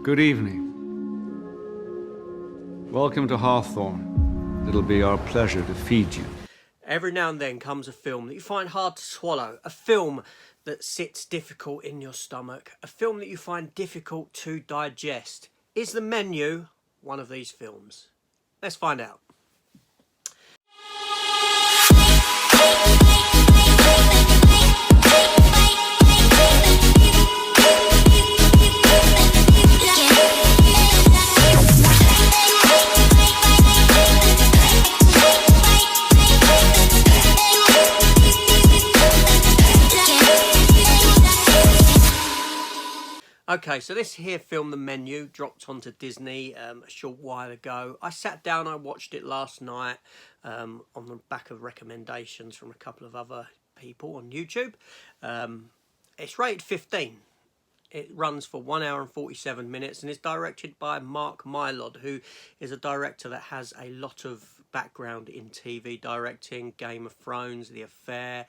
Good evening. Welcome to Hawthorne. It'll be our pleasure to feed you. Every now and then comes a film that you find hard to swallow, a film that sits difficult in your stomach, a film that you find difficult to digest. Is The Menu one of these films? Let's find out. Okay, so this here film, The Menu, dropped onto Disney a short while ago. I sat down, I watched it last night on the back of recommendations from a couple of other people on YouTube. It's rated 15. It runs for 1 hour and 47 minutes and is directed by Mark Mylod, who is a director that has a lot of background in TV directing, Game of Thrones, The Affair,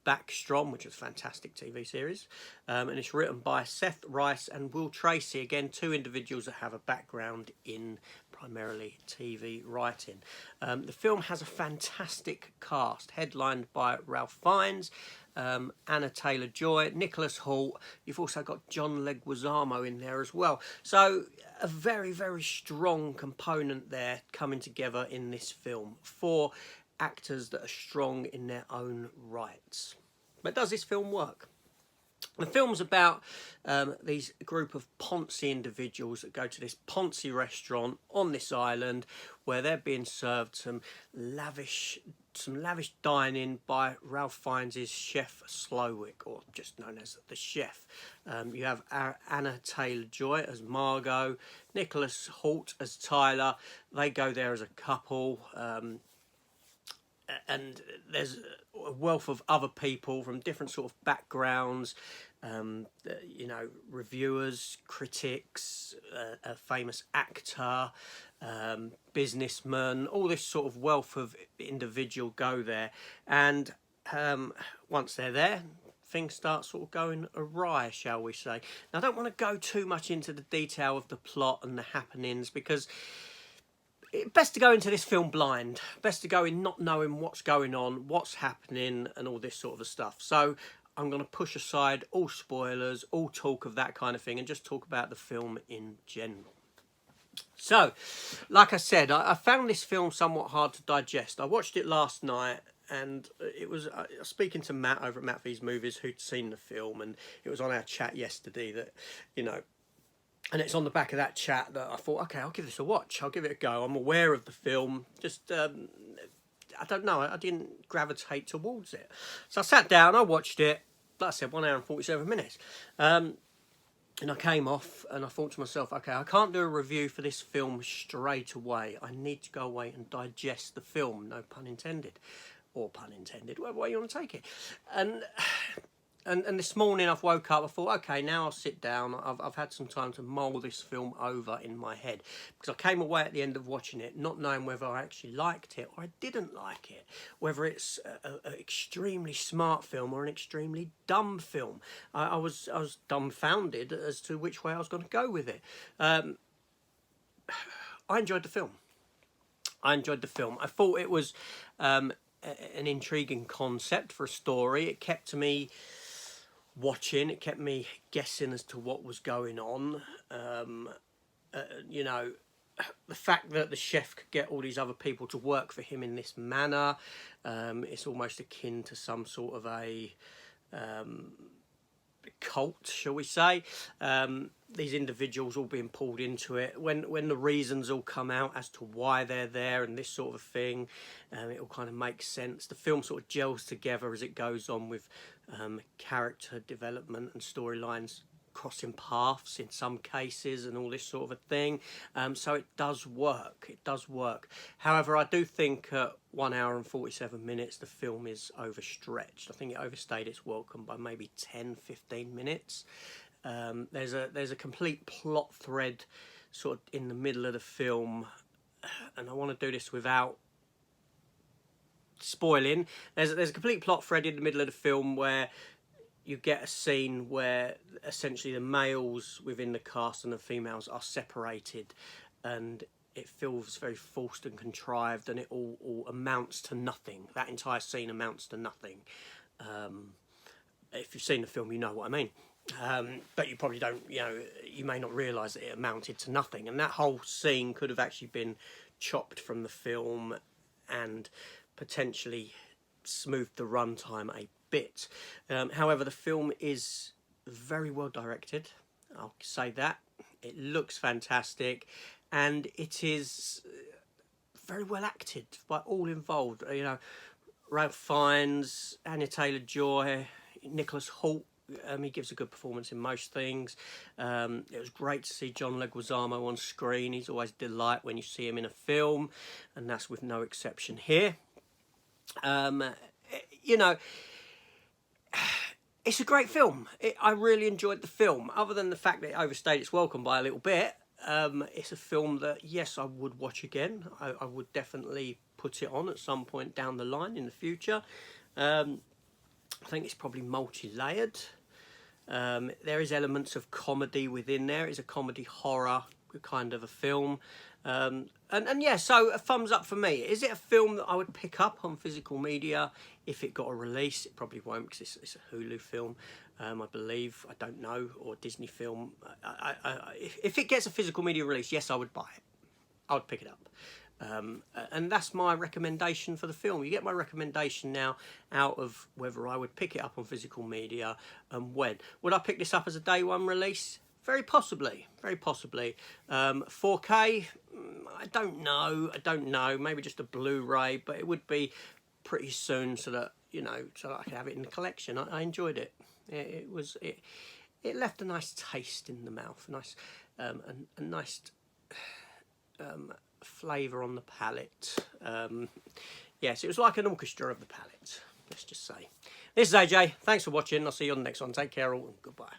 Backstrom, which is a fantastic TV series, and it's written by Seth Rice and Will Tracy, again two individuals that have a background in primarily TV writing. The film has a fantastic cast, headlined by Ralph Fiennes, Anna Taylor-Joy, Nicholas Hoult. You've also got John Leguizamo in there as well. So a very, very strong component there coming together in this film for actors that are strong in their own rights. But does this film work? The film's about these group of Ponzi individuals that go to this Ponzi restaurant on this island where they're being served some lavish dining by Ralph Fiennes' chef Slowik, or just known as the chef. You have Anna Taylor-Joy as Margot, Nicholas Hoult as Tyler. They go there as a couple. And there's a wealth of other people from different sort of backgrounds, reviewers, critics, a famous actor, businessman, all this sort of wealth of individual go there. And once they're there, things start sort of going awry, shall we say. Now, I don't want to go too much into the detail of the plot and the happenings, because best to go into this film blind. Best to go in not knowing what's going on, what's happening, and all this sort of stuff. So I'm going to push aside all spoilers, all talk of that kind of thing, and just talk about the film in general. So, like I said, I found this film somewhat hard to digest. I watched it last night, and it was speaking to Matt over at Matt V's Movies, who'd seen the film, and it was on our chat yesterday that, and it's on the back of that chat that I thought, okay, I'll give this a watch. I'll give it a go. I'm aware of the film. Just, I don't know. I didn't gravitate towards it. So I sat down. I watched it. Like I said, 1 hour and 47 minutes. And I came off and I thought to myself, okay, I can't do a review for this film straight away. I need to go away and digest the film. No pun intended. Or pun intended. Whatever way you want to take it. And this morning I've woke up, I thought, okay, now I'll sit down. I've had some time to mull this film over in my head. Because I came away at the end of watching it not knowing whether I actually liked it or I didn't like it. Whether it's an extremely smart film or an extremely dumb film. I was dumbfounded as to which way I was going to go with it. I enjoyed the film. I thought it was an intriguing concept for a story. It kept me watching, it kept me guessing as to what was going on. The fact that the chef could get all these other people to work for him in this manner, it's almost akin to some sort of a cult, shall we say. These individuals all being pulled into it. When the reasons all come out as to why they're there and this sort of thing, it all kind of makes sense. The film sort of gels together as it goes on with character development and storylines crossing paths in some cases and all this sort of a thing. So it does work. However, I do think at 1 hour and 47 minutes the film is overstretched. I think it overstayed its welcome by maybe 10-15 minutes. There's a complete plot thread sort of in the middle of the film, and I want to do this without spoiling. There's a complete plot thread in the middle of the film where you get a scene where essentially the males within the cast and the females are separated, and it feels very forced and contrived, and it all amounts to nothing. That entire scene amounts to nothing. If you've seen the film, you know what I mean. But you probably don't, you may not realise that it amounted to nothing. And that whole scene could have actually been chopped from the film and potentially smoothed the runtime a bit. However, the film is very well directed. I'll say that. It looks fantastic, and it is very well acted by all involved. Ralph Fiennes, Anya Taylor-Joy, Nicholas Hoult. He gives a good performance in most things. It was great to see John Leguizamo on screen. He's always a delight when you see him in a film, and that's with no exception here. It's a great film. I really enjoyed the film. Other than the fact that it overstayed its welcome by a little bit, it's a film that, yes, I would watch again. I would definitely put it on at some point down the line in the future. I think it's probably multi-layered. There is elements of comedy within there. It's a comedy horror kind of a film. And yeah, so a thumbs up for me. Is it a film that I would pick up on physical media if it got a release? It probably won't, because it's a Hulu film, I believe. I don't know, or Disney film. If it gets a physical media release, yes, I would buy it. I would pick it up. And that's my recommendation for the film. You get my recommendation now out of whether I would pick it up on physical media and when. Would I pick this up as a day one release? Very possibly, very possibly. 4K, I don't know, maybe just a Blu-ray, but it would be pretty soon so that I could have it in the collection. I enjoyed it. It left a nice taste in the mouth, a nice flavour on the palate. Yes, it was like an orchestra of the palate, let's just say. This is AJ, thanks for watching, I'll see you on the next one. Take care all, and goodbye.